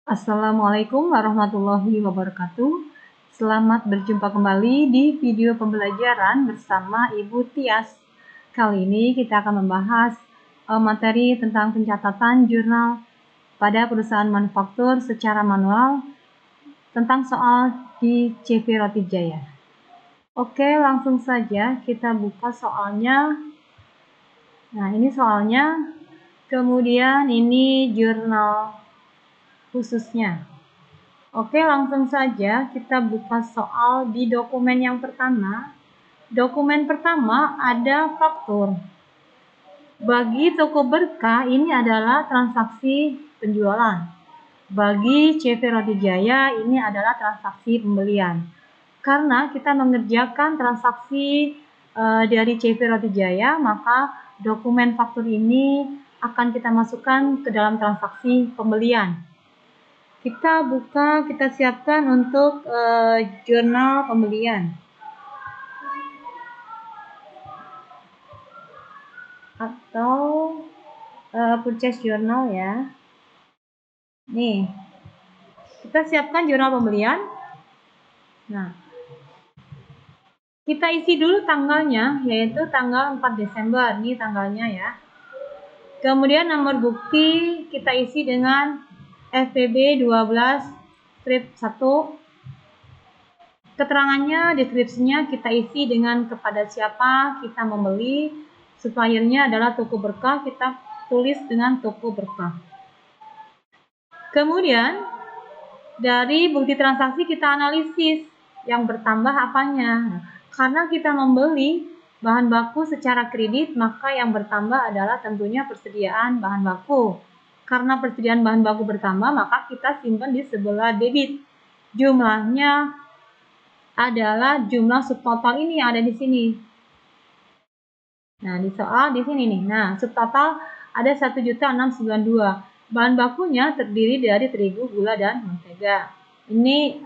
Assalamualaikum warahmatullahi wabarakatuh. Selamat berjumpa kembali di video pembelajaran bersama Ibu Tias. Kali ini kita akan membahas materi tentang pencatatan jurnal pada perusahaan manufaktur secara manual tentang soal di CV Roti Jaya. Oke, langsung saja kita buka soalnya. Nah, ini soalnya. Kemudian ini jurnal khususnya. Oke, langsung saja kita buka soal di dokumen yang pertama. Dokumen pertama ada faktur. Bagi toko berkah ini adalah transaksi penjualan. Bagi CV Roti Jaya ini adalah transaksi pembelian. Karena kita mengerjakan transaksi dari CV Roti Jaya, maka dokumen faktur ini akan kita masukkan ke dalam transaksi pembelian. Kita buka, kita siapkan untuk jurnal pembelian atau purchase journal ya. Nih, kita siapkan jurnal pembelian. Nah, kita isi dulu tanggalnya, yaitu tanggal 4 Desember. Ini tanggalnya ya. Kemudian nomor bukti kita isi dengan FPB 12 strip 1. Keterangannya, deskripsinya kita isi dengan kepada siapa kita membeli. Suppliernya adalah toko berkah, kita tulis dengan toko berkah. Kemudian dari bukti transaksi kita analisis yang bertambah apanya. Karena kita membeli bahan baku secara kredit, maka yang bertambah adalah tentunya persediaan bahan baku. Karena persediaan bahan baku bertambah, maka kita simpan di sebelah debit. Jumlahnya adalah jumlah subtotal ini yang ada di sini. Nah, di soal di sini nih. Nah, subtotal ada 1.692. Bahan bakunya terdiri dari terigu, gula, dan mentega. Ini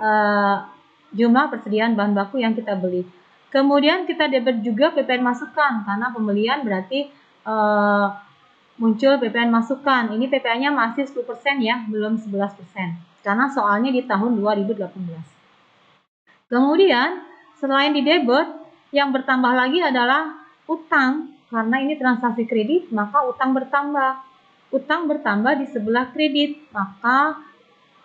jumlah persediaan bahan baku yang kita beli. Kemudian kita debit juga PPN masukan, karena pembelian berarti muncul PPN masukan. Ini PPN-nya masih 10% ya, belum 11%. Karena soalnya di tahun 2018. Kemudian selain di debit, yang bertambah lagi adalah utang. Karena ini transaksi kredit, maka utang bertambah. Utang bertambah di sebelah kredit, maka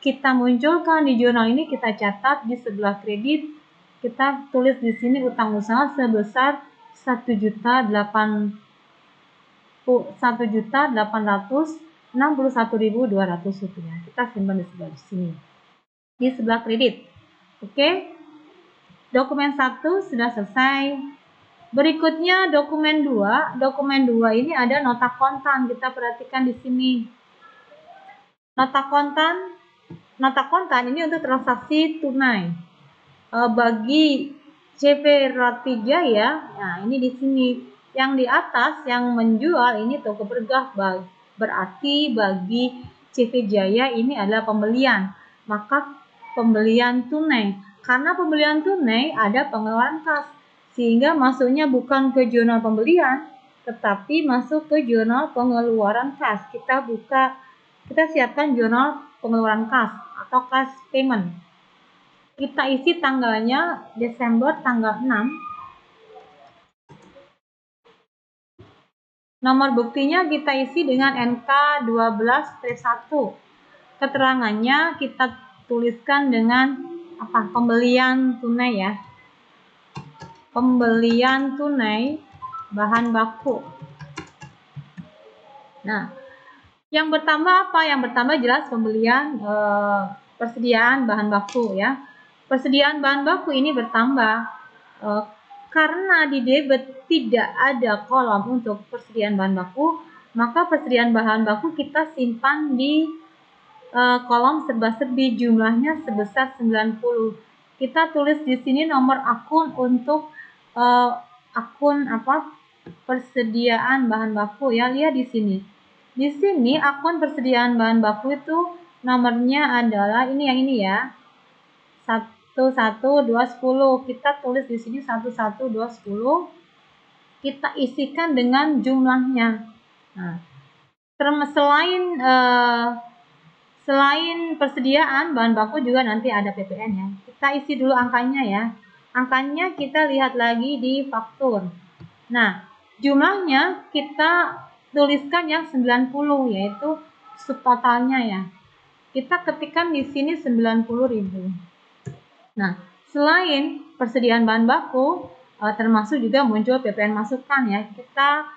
kita munculkan di jurnal ini, kita catat di sebelah kredit, kita tulis di sini utang usaha sebesar 1.861.200 rupiah. Kita simpan di sebelah sini, di sebelah kredit. Oke, dokumen 1 sudah selesai. Berikutnya dokumen 2. Dokumen 2 ini ada nota kontan. Kita perhatikan di sini. Nota kontan ini untuk transaksi tunai. Bagi CV Roti Jaya, nah ini di sini. Yang di atas yang menjual ini toko berkah, berarti bagi CV Jaya ini adalah pembelian. Maka pembelian tunai. Karena pembelian tunai ada pengeluaran kas, sehingga masuknya bukan ke jurnal pembelian, tetapi masuk ke jurnal pengeluaran kas. Kita buka, kita siapkan jurnal pengeluaran kas atau kas payment. Kita isi tanggalnya Desember tanggal 6. Nomor buktinya kita isi dengan NK 12-1. Keterangannya kita tuliskan dengan apa? Pembelian tunai ya. Pembelian tunai bahan baku. Nah, yang bertambah apa? Yang bertambah jelas pembelian persediaan bahan baku ya. Persediaan bahan baku ini bertambah karena di debit tidak ada kolom untuk persediaan bahan baku, maka persediaan bahan baku kita simpan di kolom serba-serbi, jumlahnya sebesar 90. Kita tulis di sini nomor akun untuk akun apa? Persediaan bahan baku ya. Lihat di sini. Di sini akun persediaan bahan baku itu nomornya adalah ini, yang ini ya. 11210. Kita tulis di sini 11210. Kita isikan dengan jumlahnya. Nah, Selain persediaan bahan baku juga nanti ada PPN ya. Kita isi dulu angkanya ya. Angkanya kita lihat lagi di faktur. Nah, jumlahnya kita tuliskan yang 90 yaitu subtotalnya ya. Kita ketikkan di sini 90.000. Nah, selain persediaan bahan baku termasuk juga muncul PPN masukan ya. Kita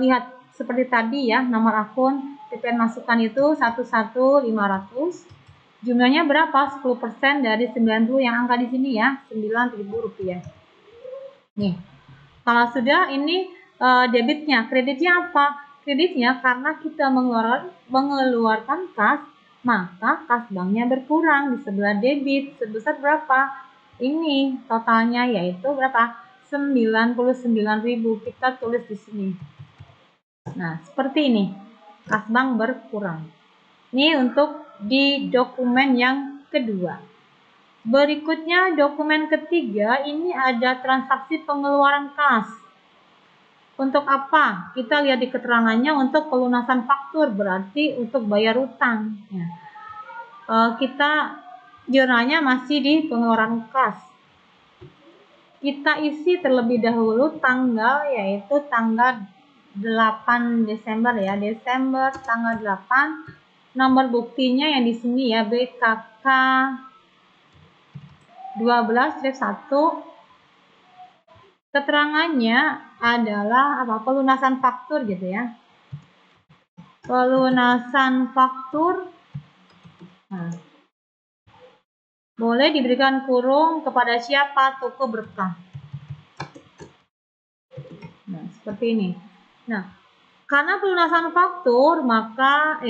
lihat seperti tadi ya, nomor akun PPN masukan itu 11.500. Jumlahnya berapa? 10% dari 90 yang angka di sini ya, Rp9.000. Nih, kalau sudah ini debitnya, kreditnya apa? Kreditnya karena kita mengeluarkan kas, maka kas banknya berkurang di sebelah debit sebesar berapa? Ini totalnya yaitu berapa? 99.000. Kita tulis di sini. Nah, seperti ini. Kas bank berkurang. Ini untuk di dokumen yang kedua. Berikutnya dokumen ketiga, ini ada transaksi pengeluaran kas. Untuk apa? Kita lihat di keterangannya untuk pelunasan faktur, berarti untuk bayar utang. Ya. Kita jurnalnya masih di pengeluaran kas. Kita isi terlebih dahulu tanggal, yaitu tanggal 8 Desember ya, Desember tanggal 8. Nomor buktinya yang di sini ya, BKK 12-1. Keterangannya adalah apa? Pelunasan faktur gitu ya. Pelunasan faktur. Nah, boleh diberikan kurung kepada siapa? Toko berkah. Nah, seperti ini. Nah, karena pelunasan faktur, maka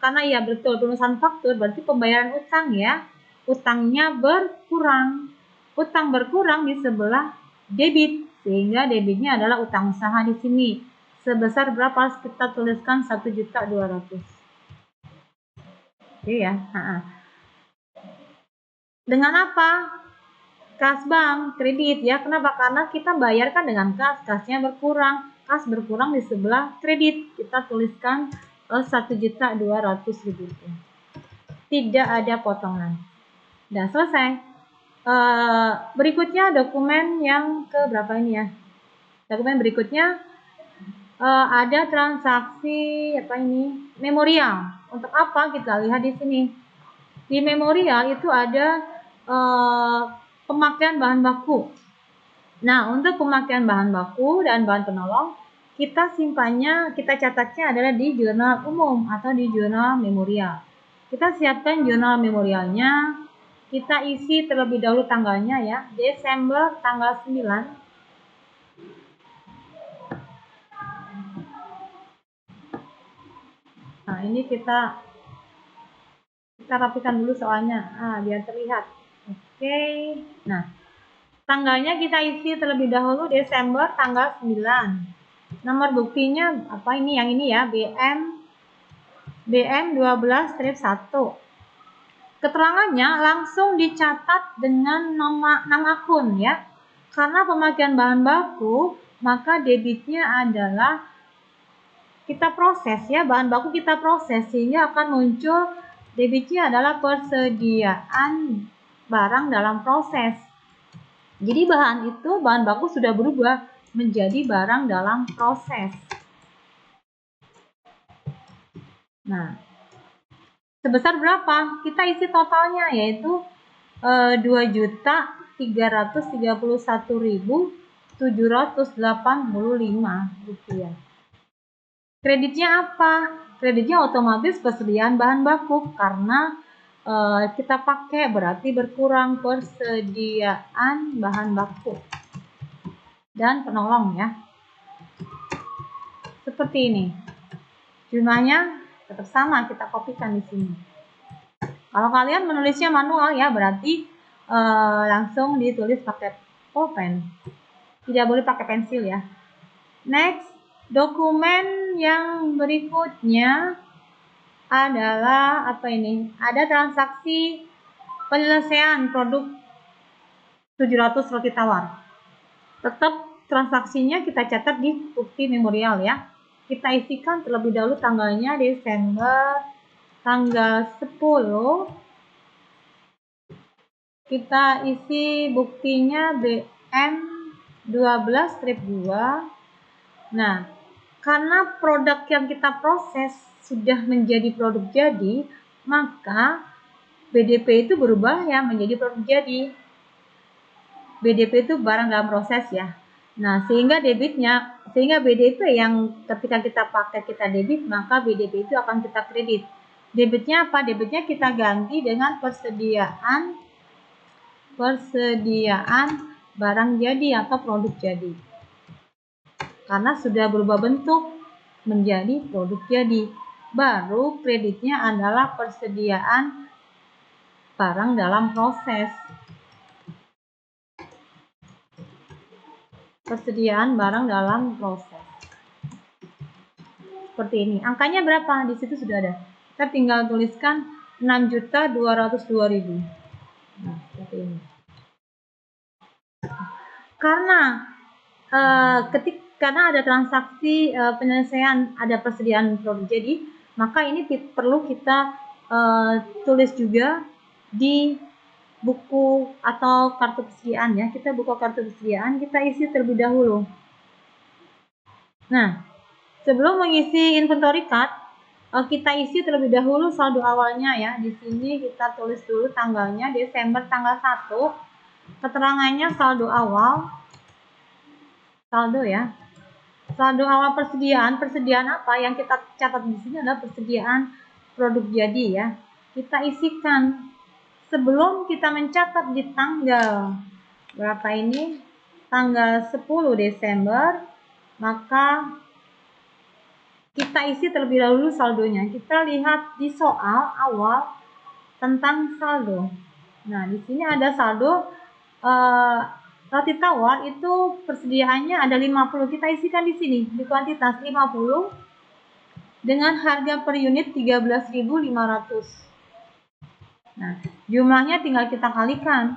karena iya betul pelunasan faktur berarti pembayaran utang ya. Utangnya berkurang. Utang berkurang di sebelah debit, sehingga debitnya adalah utang usaha di sini. Sebesar berapa? Kita tuliskan 1.200.000. Oke ya. Dengan apa? Kas bank, kredit ya. Kenapa? Karena kita bayarkan dengan kas, kasnya berkurang. Kas berkurang di sebelah kredit. Kita tuliskan 1.200.000. Tidak ada potongan. Dan selesai. Berikutnya dokumen yang ke berapa ini ya? Dokumen berikutnya ada transaksi apa ini? Memorial. Untuk apa? Kita lihat di sini. Di memorial itu ada pemakaian bahan baku. Nah, untuk pemakaian bahan baku dan bahan penolong, kita simpannya, kita catatnya adalah di jurnal umum atau di jurnal memorial. Kita siapkan jurnal memorialnya, kita isi terlebih dahulu tanggalnya ya, Desember tanggal 9. Nah, ini kita rapikan dulu soalnya, biar terlihat. Oke. Nah, tanggalnya kita isi terlebih dahulu Desember tanggal 9. Nomor buktinya apa ini? Yang ini ya, BM 12-1. Keterangannya langsung dicatat dengan nama akun ya. Karena pemakaian bahan baku, maka debitnya adalah kita proses ya, bahan baku kita proses sehingga akan muncul debitnya adalah persediaan barang dalam proses. Jadi bahan baku sudah berubah menjadi barang dalam proses. Nah, sebesar berapa? Kita isi totalnya yaitu 2.331.785 rupiah. Kreditnya apa? Kreditnya otomatis persediaan bahan baku karena kita pakai berarti berkurang persediaan bahan baku dan penolong ya. Seperti ini. Jumlahnya tetap sama, kita kopikan di sini. Kalau kalian menulisnya manual ya, berarti langsung ditulis pakai pulpen. Tidak boleh pakai pensil ya. Next, dokumen yang berikutnya adalah apa ini? Ada transaksi penyelesaian produk 700 roti tawar. Tetap transaksinya kita catat di bukti memorial ya. Kita isikan terlebih dahulu tanggalnya Desember tanggal 10 kita isi buktinya BM 12-2. Nah, karena produk yang kita proses sudah menjadi produk jadi, maka BDP itu berubah ya menjadi produk jadi. BDP itu barang dalam proses ya. Nah, sehingga BDP yang ketika kita pakai kita debit, maka BDP itu akan kita kredit. Debitnya apa? Debitnya kita ganti dengan persediaan barang jadi atau produk jadi. Karena sudah berubah bentuk menjadi produk jadi. Baru kreditnya adalah persediaan barang dalam proses. Persediaan barang dalam proses. Seperti ini. Angkanya berapa? Di situ sudah ada. Kita tinggal tuliskan 6.202.000. Nah, seperti ini. Karena ada transaksi penyelesaian, ada persediaan produk jadi, maka ini perlu kita tulis juga di buku atau kartu persediaan ya. Kita buka kartu persediaan, kita isi terlebih dahulu. Nah, sebelum mengisi inventory card, kita isi terlebih dahulu saldo awalnya ya. Di sini kita tulis dulu tanggalnya, Desember tanggal 1. Keterangannya saldo awal. Saldo ya. Saldo awal persediaan apa? Yang kita catat di sini adalah persediaan produk jadi ya. Kita isikan sebelum kita mencatat di tanggal berapa ini? Tanggal 10 Desember, maka kita isi terlebih dahulu saldonya. Kita lihat di soal awal tentang saldo. Nah, di sini ada saldo roti tawar itu persediaannya ada 50. Kita isikan di sini di kuantitas 50 dengan harga per unit 13.500. Nah, jumlahnya tinggal kita kalikan.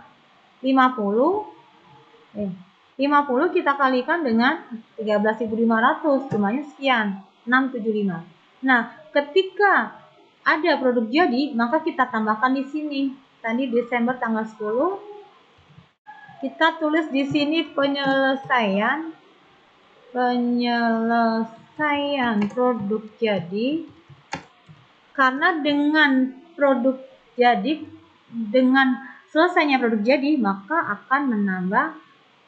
50 kita kalikan dengan 13.500, jumlahnya sekian, 675. Nah, ketika ada produk jadi, maka kita tambahkan di sini. Tadi Desember tanggal 10, kita tulis di sini penyelesaian produk jadi. Karena dengan selesainya produk jadi, maka akan menambah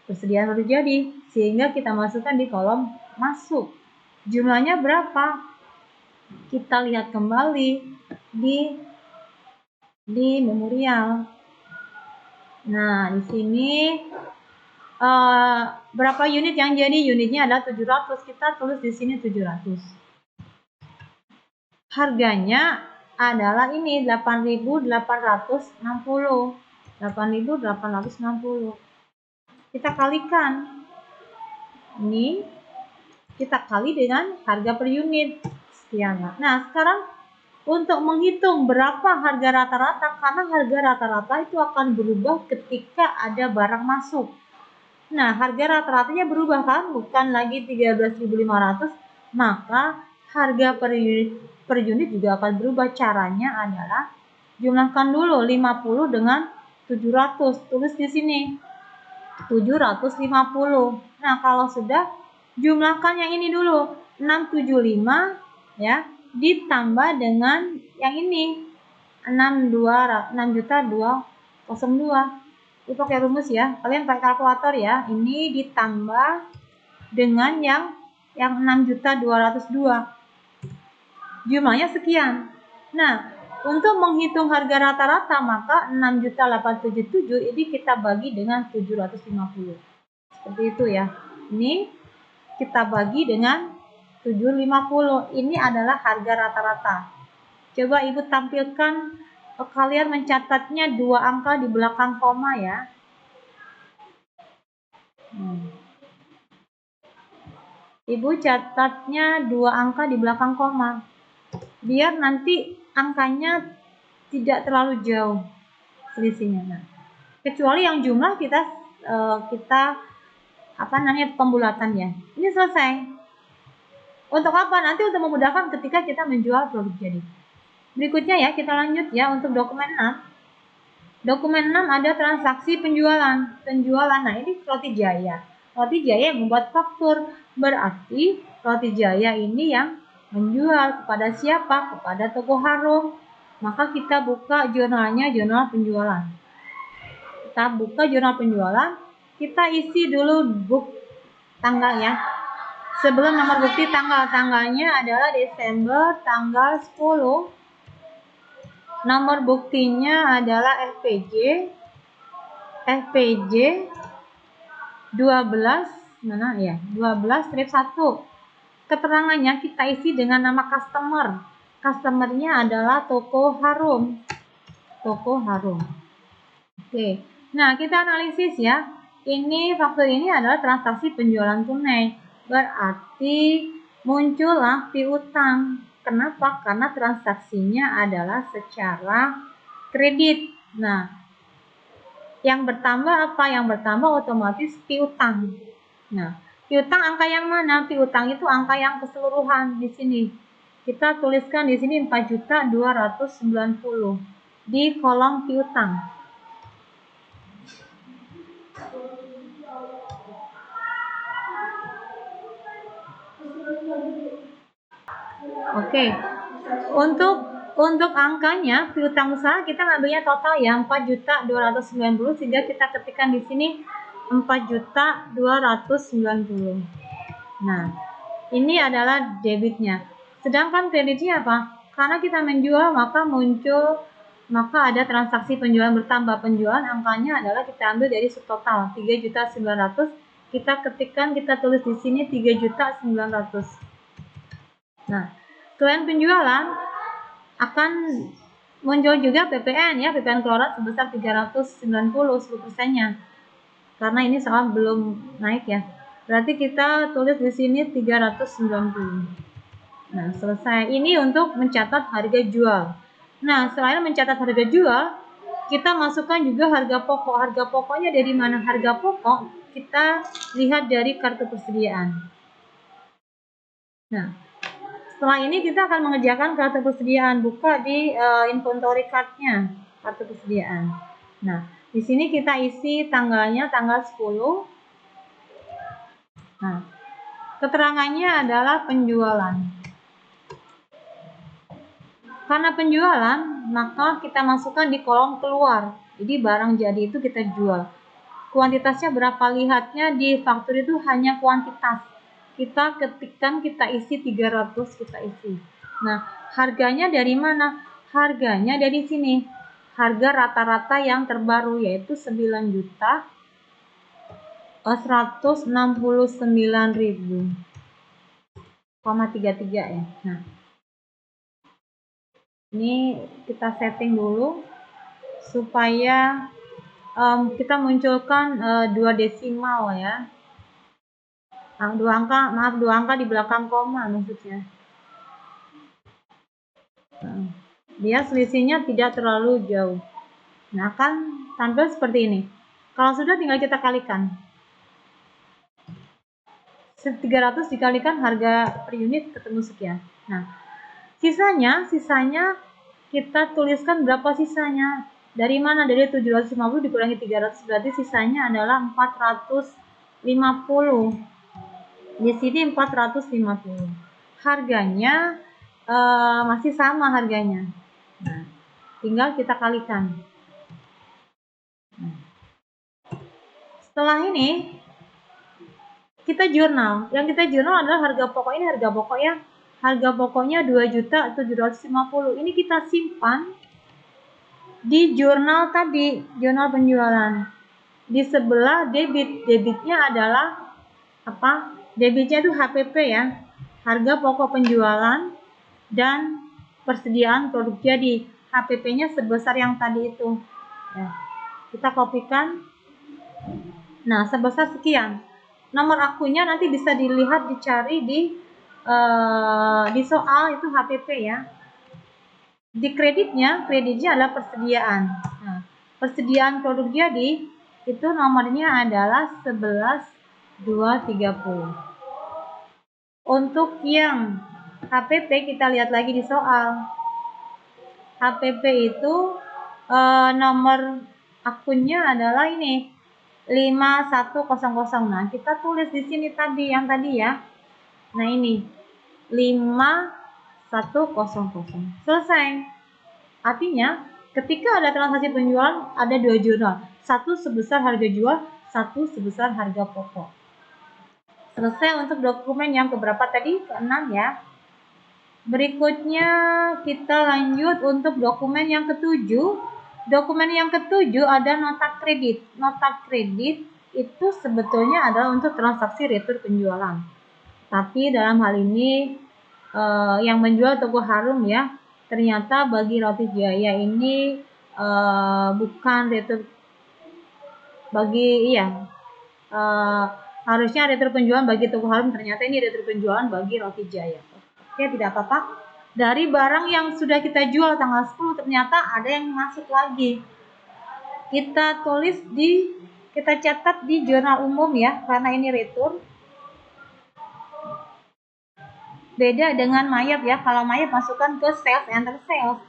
persediaan produk jadi, sehingga kita masukkan di kolom masuk. Jumlahnya berapa? Kita lihat kembali di memorial. Nah, di sini berapa unit yang jadi? Unitnya adalah 700. Kita tulis di sini 700. Harganya adalah ini 8.860. 8.860. Kita kalikan. Ini kita kali dengan harga per unit. Sekian. Nah, sekarang untuk menghitung berapa harga rata-rata, karena harga rata-rata itu akan berubah ketika ada barang masuk. Nah, harga rata-ratanya berubah kan? Bukan lagi 13.500, maka harga per unit juga akan berubah. Caranya adalah jumlahkan dulu 50 dengan 700. Tulis di sini 750. Nah, kalau sudah, jumlahkan yang ini dulu 675 ya, ditambah dengan yang ini 6.202. Itu pakai rumus ya, kalian pakai kalkulator ya. Ini ditambah dengan yang 6.202, jumlahnya sekian. Nah, untuk menghitung harga rata-rata, maka 6.877 ini kita bagi dengan 750. Seperti itu ya. Ini kita bagi dengan 750. Ini adalah harga rata-rata. Coba Ibu tampilkan, kalian mencatatnya 2 angka di belakang koma ya. Ibu catatnya 2 angka di belakang koma, biar nanti angkanya tidak terlalu jauh selisihnya. Nah, kecuali yang jumlah kita pembulatan ya. Ini selesai. Untuk apa? Nanti untuk memudahkan ketika kita menjual produk jadi. Berikutnya ya, kita lanjut ya untuk dokumen 6. Dokumen 6 ada transaksi penjualan. Nah ini Roti Jaya. Roti Jaya yang membuat faktur. Berarti Roti Jaya ini yang menjual kepada siapa? Kepada toko Harum. Maka kita buka jurnalnya, jurnal penjualan. Kita buka jurnal penjualan, kita isi dulu book tanggalnya. Sebelum nomor bukti tanggalnya adalah Desember tanggal 10. Nomor buktinya adalah FPJ 12 mana ya? 12-1. Keterangannya kita isi dengan nama customer. Customernya adalah toko Harum. Oke. Nah, kita analisis ya. Ini faktur ini adalah transaksi penjualan tunai. Berarti muncullah piutang. Kenapa? Karena transaksinya adalah secara kredit. Nah, yang bertambah apa? Yang bertambah otomatis piutang. Nah, piutang angka yang mana? Piutang itu angka yang keseluruhan di sini. Kita tuliskan di sini 4.290 di kolom piutang. Oke. Untuk angkanya piutang usaha kita ngambilnya total ya 4.290 sehingga kita ketikkan di sini 4.290. Nah, ini adalah debitnya. Sedangkan kreditnya apa? Karena kita menjual maka ada transaksi penjualan bertambah. Penjualan angkanya adalah kita ambil dari subtotal 3.900. Kita ketikkan, kita tulis di sini 3.900. Nah, selain penjualan akan muncul juga PPN ya, PPN keluaran sebesar 390 10%-nya. Karena ini soal belum naik ya. Berarti kita tulis di sini 390. Nah, selesai. Ini untuk mencatat harga jual. Nah, selain mencatat harga jual, kita masukkan juga harga pokok. Harga pokoknya dari mana? Harga pokok kita lihat dari kartu persediaan. Nah, setelah ini kita akan mengerjakan kartu persediaan. Buka di inventory card-nya, kartu persediaan. Nah, di sini kita isi tanggalnya tanggal 10. Nah, keterangannya adalah penjualan. Karena penjualan, maka kita masukkan di kolom keluar. Jadi barang jadi itu kita jual. Kuantitasnya berapa? Lihatnya di faktur itu hanya kuantitas. Kita ketikkan, kita isi 300, kita isi. Nah, harganya dari mana? Harganya dari sini. Harga rata-rata yang terbaru yaitu 9.169.000,33 ya. Nah, ini kita setting dulu supaya kita munculkan 2 desimal ya. Dua angka di belakang koma maksudnya. Dia selisihnya tidak terlalu jauh. Nah, akan tampil seperti ini. Kalau sudah tinggal kita kalikan. 300 dikalikan harga per unit ketemu sekian. Nah, sisanya kita tuliskan berapa sisanya. Dari mana? Dari 750 dikurangi 300 berarti sisanya adalah 450. Di sini 450. Harganya masih sama harganya. Nah, tinggal kita kalikan. Setelah ini kita jurnal. Yang kita jurnal adalah harga pokok. Ini harga pokoknya. Harga pokoknya 2.750. Ini kita simpan di jurnal tadi, jurnal penjualan. Di sebelah debit. Debitnya adalah apa? Debitnya itu HPP ya. Harga pokok penjualan dan persediaan produk jadi. HPP-nya sebesar yang tadi itu. Ya. Kita kopikan. Nah, sebesar sekian. Nomor akunnya nanti bisa dilihat, dicari di soal itu HPP ya. Di kreditnya adalah persediaan. Nah, persediaan produk jadi itu nomornya adalah 11.230. Untuk yang HPP kita lihat lagi di soal. HPP itu nomor akunnya adalah ini 5100. Nah, kita tulis di sini tadi yang tadi ya. Nah, ini 5100. Selesai. Artinya, ketika ada transaksi penjualan ada dua jurnal. Satu sebesar harga jual, satu sebesar harga pokok. Selesai untuk dokumen yang keberapa tadi? Ke-6 ya. Berikutnya kita lanjut untuk dokumen yang ketujuh. Dokumen yang ketujuh ada nota kredit. Nota kredit itu sebetulnya adalah untuk transaksi retur penjualan. Tapi dalam hal ini yang menjual Toko Harum ya, ternyata bagi Roti Jaya ini bukan retur bagi harusnya retur penjualan bagi Toko Harum, ternyata ini retur penjualan bagi Roti Jaya. Oke, tidak apa-apa. Dari barang yang sudah kita jual tanggal 10 ternyata ada yang masuk lagi. Kita catat di jurnal umum ya, karena ini retur. Beda dengan Mayap ya. Kalau Mayap masukkan ke sales, enter sales.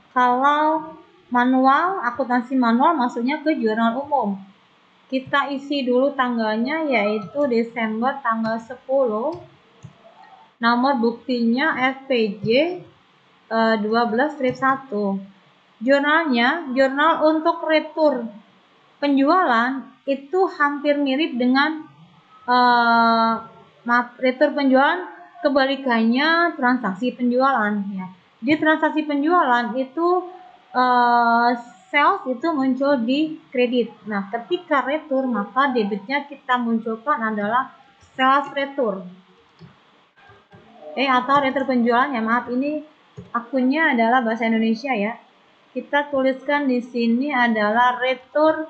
Kalau manual, akuntansi manual masuknya ke jurnal umum. Kita isi dulu tanggalnya yaitu Desember tanggal 10. Nomor buktinya FPJ 12-1. Jurnalnya, jurnal untuk retur penjualan itu hampir mirip dengan retur penjualan, kebalikannya transaksi penjualan ya. Di transaksi penjualan itu sales itu muncul di kredit. Nah, ketika retur maka debitnya kita munculkan adalah sales retur. Atau retur penjualan ya, maaf ini akunnya adalah bahasa Indonesia ya. Kita tuliskan di sini adalah retur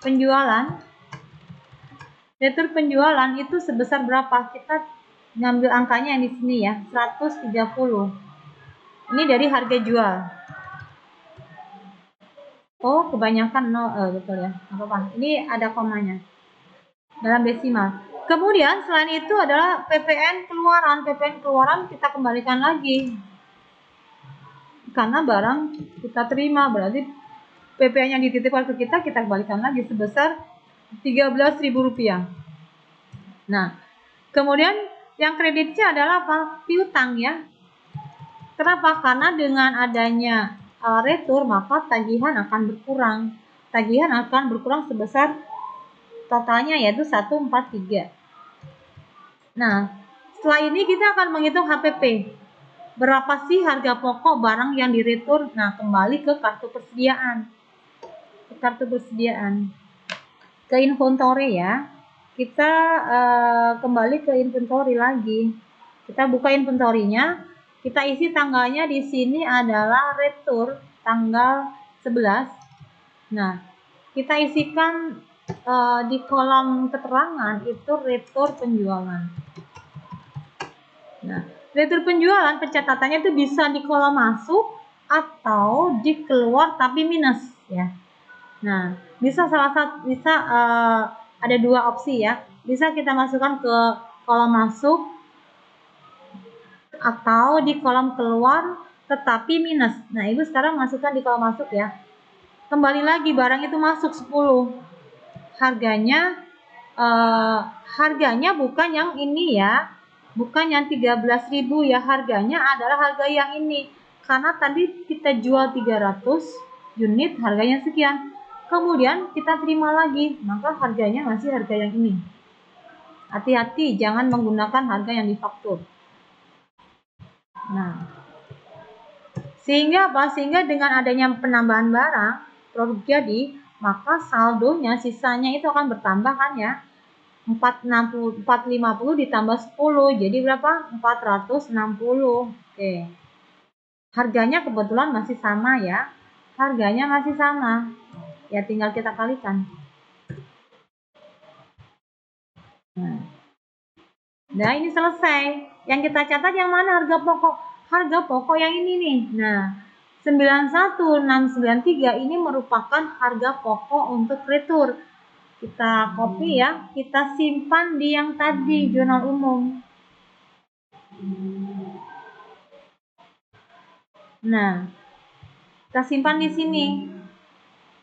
penjualan. Retur penjualan itu sebesar berapa? Kita ngambil angkanya di sini ya, 130. Ini dari harga jual. Oh, kebanyakan betul ya. Apa-apa. Ini ada komanya. Dalam desimal. Kemudian selain itu adalah PPN keluaran. PPN keluaran kita kembalikan lagi. Karena barang kita terima, berarti PPN yang dititipkan ke kita kembalikan lagi sebesar Rp13.000. Nah, kemudian yang kreditnya adalah apa? Piutang ya. Kenapa? Karena dengan adanya retur maka tagihan akan berkurang. Tagihan akan berkurang sebesar totalnya yaitu 143. Nah, setelah ini kita akan menghitung HPP. Berapa sih harga pokok barang yang diretur? Nah, kembali ke kartu persediaan. Ke inventory ya. Kita kembali ke inventory lagi. Kita buka inventory-nya. Kita isi tanggalnya di sini adalah retur tanggal 11. Nah, kita isikan di kolom keterangan itu retur penjualan. Nah, retur penjualan pencatatannya itu bisa di kolom masuk atau di keluar tapi minus ya. Nah, bisa ada dua opsi ya. Bisa kita masukkan ke kolom masuk atau di kolom keluar tetapi minus. Nah, Ibu sekarang masukkan di kolom masuk ya. Kembali lagi barang itu masuk 10. Harganya bukan yang ini ya. Bukan yang 13.000 ya, harganya adalah harga yang ini. Karena tadi kita jual 300 unit, harganya sekian. Kemudian kita terima lagi, maka harganya masih harga yang ini. Hati-hati, jangan menggunakan harga yang difaktur. Nah, sehingga dengan adanya penambahan barang, produk jadi, maka saldonya sisanya itu akan bertambah kan ya. 450 ditambah 10 jadi berapa? 460. Oke. Harganya kebetulan masih sama ya. Harganya masih sama. Ya tinggal kita kalikan. Nah, ini selesai. Yang kita catat yang mana harga pokok? Harga pokok yang ini nih. Nah, 91693 ini merupakan harga pokok untuk retur. Kita copy ya, kita simpan di yang tadi jurnal umum. Nah, Kita simpan di sini.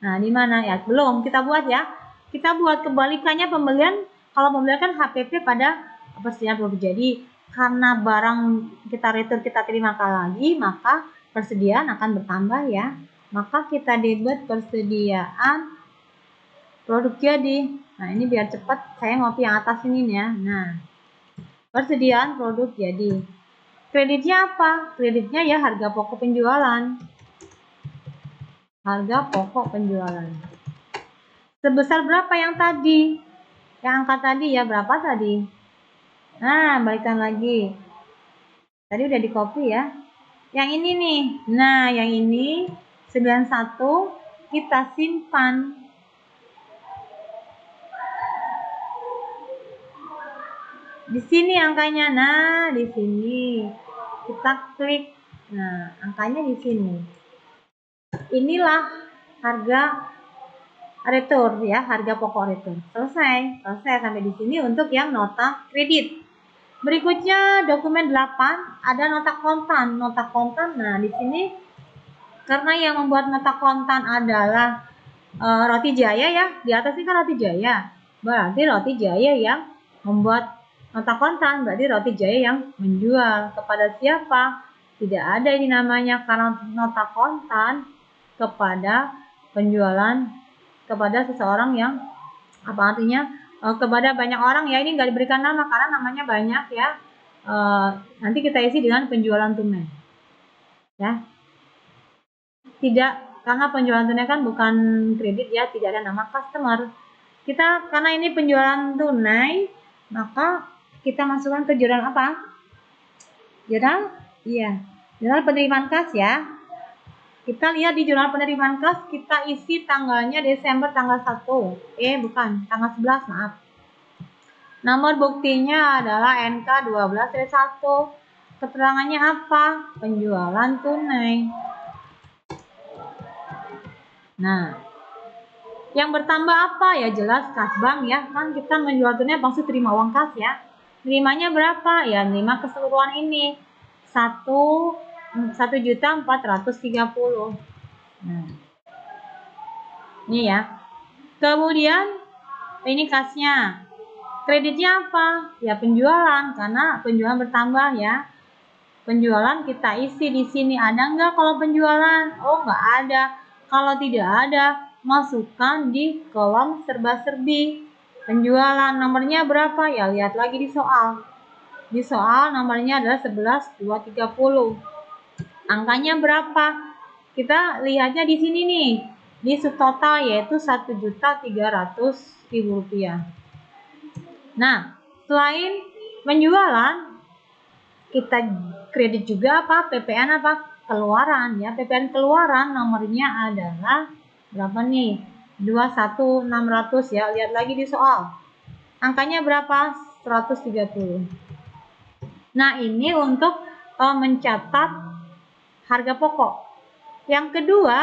Nah, di mana ya? Belum kita buat ya. Kita buat kebalikannya pembelian. Kalau pembelian kan HPP pada persediaan produk jadi. Karena barang kita return kita terima lagi, maka persediaan akan bertambah ya. Maka kita debit persediaan produk jadi. Nah, ini biar cepat saya ngopi yang atas ini ya. Nah, persediaan produk jadi. Kreditnya apa? Kreditnya ya harga pokok penjualan. Harga pokok penjualan. Sebesar berapa yang tadi? Yang angka tadi ya, berapa tadi? Nah, balikan lagi. Tadi udah di copy ya. Yang ini nih. Nah, yang ini 91 kita simpan. Di sini angkanya. Nah, di sini. Kita klik. Nah, angkanya di sini. Inilah harga return ya, harga pokok return. Selesai sampai di sini untuk yang nota kredit. Berikutnya dokumen 8 ada nota kontan. Nota kontan. Nah, di sini karena yang membuat nota kontan adalah Roti Jaya ya. Di atas ini kan Roti Jaya. Berarti Roti Jaya yang membuat nota kontan, berarti Roti Jaya yang menjual. Kepada siapa? Tidak ada ini namanya karena nota kontan kepada penjualan kepada seseorang yang apa artinya kepada banyak orang ya, ini nggak diberikan nama karena namanya banyak ya. Nanti kita isi dengan penjualan tunai ya, tidak karena penjualan tunai kan bukan kredit ya, tidak ada nama customer. Kita karena ini penjualan tunai maka kita masukkan ke jurnal apa? Jurnal jurnal penerimaan kas ya. Kita lihat di jurnal penerimaan kas, kita isi tanggalnya Desember tanggal 1. Bukan, tanggal 11, maaf. Nomor buktinya adalah NK 12-1. Keterangannya apa? Penjualan tunai. Nah, yang bertambah apa? Ya jelas kas bank ya. Kan kita menjual tunai pasti terima uang kas ya. Nerimanya berapa? Ya, nerima keseluruhan ini. 1.430.000. Nah, ini ya. Kemudian ini kasnya. Kreditnya apa? Ya penjualan, karena penjualan bertambah ya. Penjualan kita isi di sini. Ada nggak kalau penjualan? Oh, nggak ada. Kalau tidak ada, masukkan di kolom serba-serbi. Penjualan nomornya berapa? Ya lihat lagi di soal. Di soal nomornya adalah 11.230. Angkanya berapa? Kita lihatnya di sini nih. Di subtotal yaitu Rp1.300.000. Nah, selain penjualan, kita kredit juga apa? PPN apa? Keluaran ya. PPN keluaran nomornya adalah berapa nih? 21.600 ya. Lihat lagi di soal. Angkanya berapa? 130. Nah, ini untuk mencatat harga pokok. Yang kedua,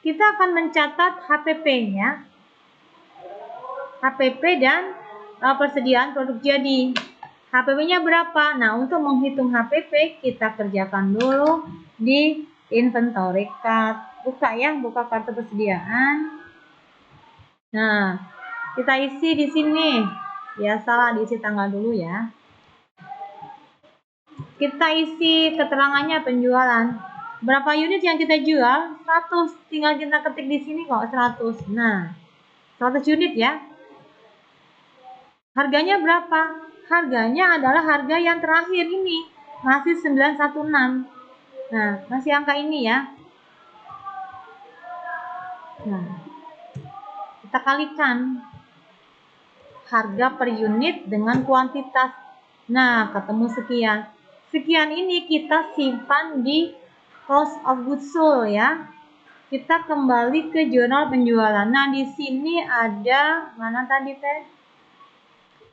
kita akan mencatat HPP-nya. HPP dan persediaan produk jadi. HPP-nya berapa? Nah, untuk menghitung HPP, kita kerjakan dulu di inventory card. Buka ya, buka kartu persediaan. Nah, kita isi di sini. Biasalah diisi tanggal dulu ya. Kita isi keterangannya penjualan. Berapa unit yang kita jual? 100. Tinggal kita ketik di sini kok 100. Nah, 100 unit ya. Harganya berapa? Harganya adalah harga yang terakhir ini. Masih 916. Nah, masih angka ini ya. Nah, kita kalikan harga per unit dengan kuantitas. Nah, ketemu sekian. Sekian ini kita simpan di cost of goods sold ya. Kita kembali ke jurnal penjualan. Nah, di sini ada mana tadi teh?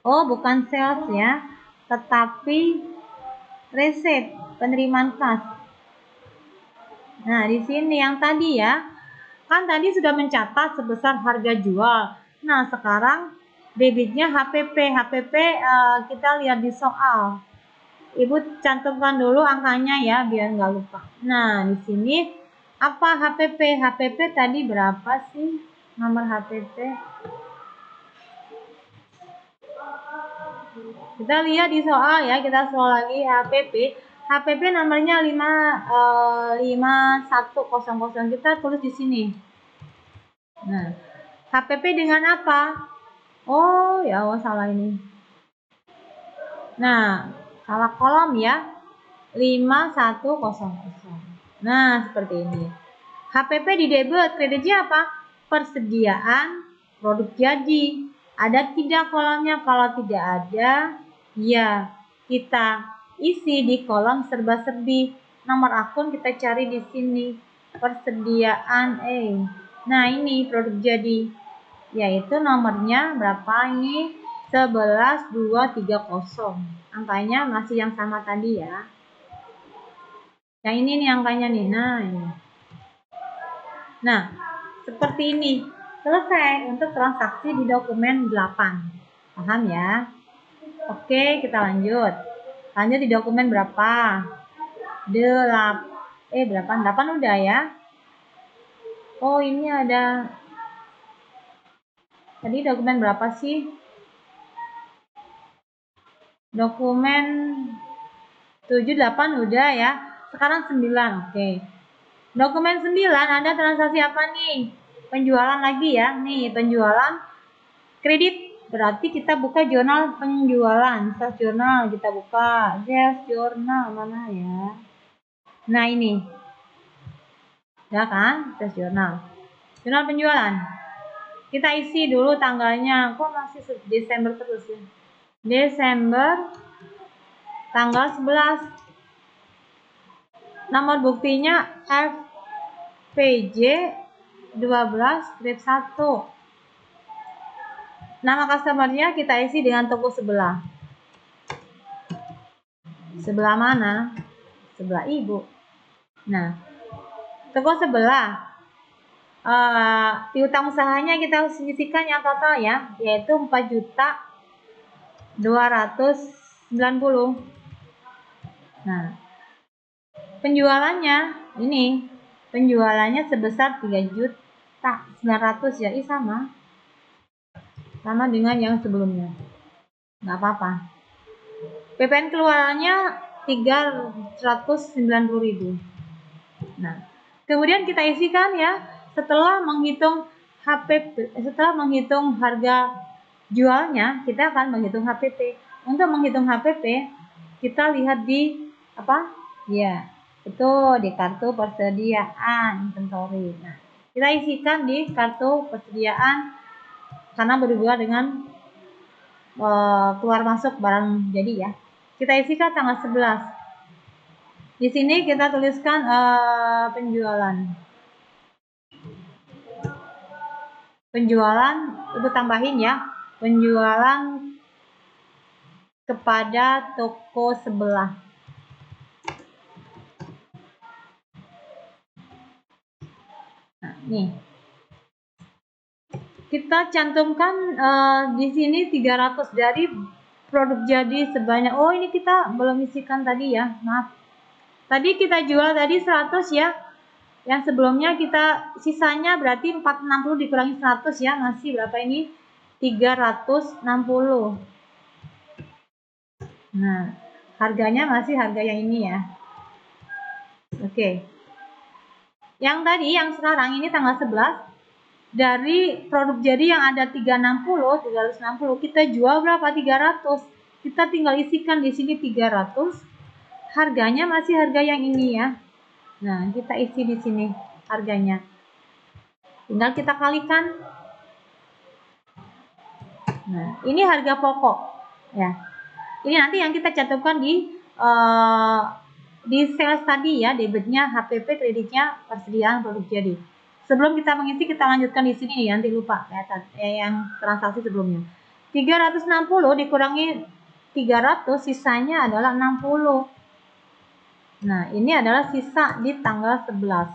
Oh, bukan sales ya, tetapi resep penerimaan kas. Nah, di sini yang tadi ya. Kan tadi sudah mencatat sebesar harga jual. Nah, sekarang debitnya HPP. HPP kita lihat di soal. Ibu cantumkan dulu angkanya ya biar nggak lupa. Nah, di sini Apa HPP? HPP tadi berapa sih nomor HPP? Kita lihat di soal ya, kita soal lagi HPP. HPP nomornya 5100. Kita tulis di sini. Nah, HPP dengan apa? Oh, ya Allah, salah ini. Nah, salah kolom ya. 5100. Nah, seperti ini. HPP di debit, kreditnya apa? Persediaan produk jadi. Ada tidak kolomnya? Kalau tidak ada, ya kita isi di kolom serba-serbi. Nomor akun kita cari di sini. Persediaan Nah, ini produk jadi. Yaitu nomornya berapa ini? 11230. Angkanya masih yang sama tadi ya. Yang ini nih angkanya nih. Nah, ini. Nah, seperti ini. Selesai untuk transaksi di dokumen 8. Paham ya? Oke, kita lanjut. Lanjut di dokumen berapa? 8. 8 udah ya. Oh, ini ada. Tadi dokumen berapa sih? Dokumen 7, 8 udah ya. Sekarang 9. Oke. Dokumen 9 ada transaksi apa nih? Penjualan lagi ya. Nih, penjualan kredit. Berarti kita buka jurnal penjualan. Sales jurnal kita buka. Sales jurnal mana ya? Nah, ini. Ya kan? Sales jurnal. Jurnal penjualan. Kita isi dulu tanggalnya. Kok masih Desember terus ya? Desember tanggal 11. Nomor buktinya FPJ 12-1. Nama customernya kita isi dengan toko sebelah. Sebelah mana? Sebelah ibu. Nah, toko sebelah. Piutang usahanya kita harus isikan yang total ya, yaitu 4.290. Nah, penjualannya ini, penjualannya sebesar 3.900 ya, sama dengan yang sebelumnya, nggak apa-apa. PPN keluarannya 390.000. Nah, kemudian kita isikan ya, setelah menghitung harga jualnya, kita akan menghitung HPP. Untuk menghitung HPP, kita lihat di apa? Ya, itu di kartu persediaan inventory. Nah, kita isikan di kartu persediaan karena berhubungan dengan keluar masuk barang jadi ya. Kita isikan tanggal 11. Di sini kita tuliskan penjualan. Penjualan, Ibu tambahin ya. Penjualan kepada toko sebelah. Nah, nih. Kita cantumkan di sini 300 dari produk jadi sebanyak. Oh, ini kita belum isikan tadi ya. Maaf. Tadi kita jual tadi 100 ya. Yang sebelumnya kita sisanya berarti 460 dikurangi 100 ya. Masih berapa ini? 360. Nah, harganya masih harga yang ini ya. Oke. Yang tadi, yang sekarang ini tanggal 11. Dari produk jadi yang ada 360, kita jual berapa? 300. Kita tinggal isikan di sini 300. Harganya masih harga yang ini ya. Nah, kita isi di sini harganya. Tinggal kita kalikan. Nah, ini harga pokok ya. Ini nanti yang kita cantumkan di sales tadi ya, debitnya HPP, kreditnya persediaan produk jadi. Sebelum kita mengisi, kita lanjutkan di sini nanti lupa yang transaksi sebelumnya. 360 dikurangi 300, sisanya adalah 60. Nah, ini adalah sisa di tanggal 11.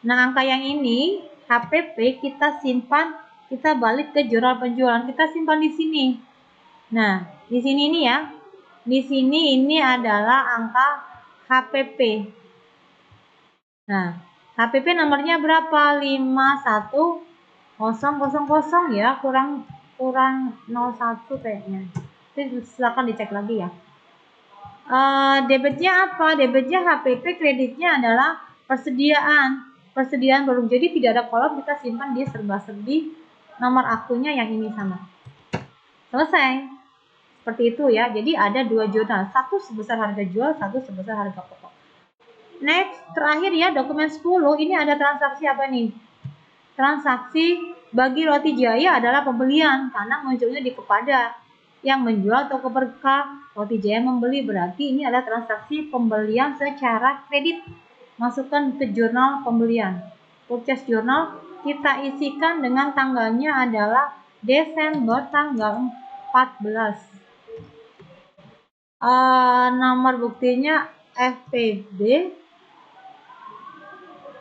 Nah, angka yang ini HPP kita simpan, kita balik ke jurnal penjualan, kita simpan di sini. Nah, di sini ini ya. Di sini ini adalah angka HPP. Nah, HPP nomornya berapa? 51000 ya, kurang 01 kayaknya. Jadi silakan dicek lagi ya. Debitnya apa? Debitnya HPP, kreditnya adalah persediaan baru. Jadi tidak ada kolom, kita simpan di serba-serbi nomor akunnya yang ini sama. Selesai. Seperti itu ya. Jadi ada dua jurnal, satu sebesar harga jual, satu sebesar harga pokok. Next, terakhir ya, dokumen 10. Ini ada transaksi apa nih? Transaksi bagi Roti Jaya adalah pembelian karena munculnya di kepada yang menjual toko berkah, Roti Jaya membeli, berarti ini adalah transaksi pembelian secara kredit. Masukkan ke jurnal pembelian. Purchase journal kita isikan dengan tanggalnya adalah Desember tanggal 14. Nomor buktinya FPB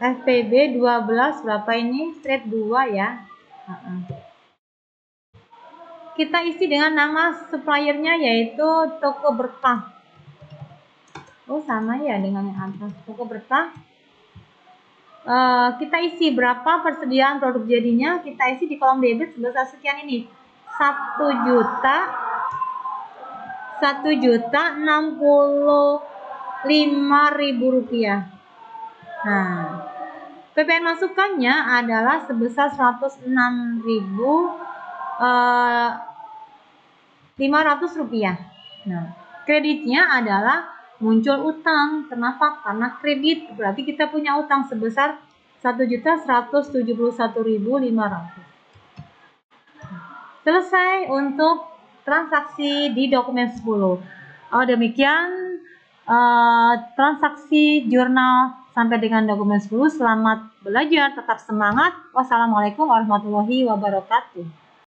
12 berapa ini? Straight 2 ya. Kita isi dengan nama suppliernya yaitu Toko Berkah. Oh sama ya dengan yang atas, Toko Berkah. Kita isi berapa persediaan produk jadinya, kita isi di kolom debit sebesar sekian ini. 1.065.000 rupiah. Nah, PPN masukannya adalah sebesar 106.500 rupiah. Nah, kreditnya adalah muncul utang. Kenapa? Karena kredit, berarti kita punya utang sebesar 1.171.500. Selesai untuk transaksi di dokumen 10. Demikian transaksi jurnal sampai dengan dokumen 10. Selamat belajar, tetap semangat. Wassalamualaikum warahmatullahi wabarakatuh.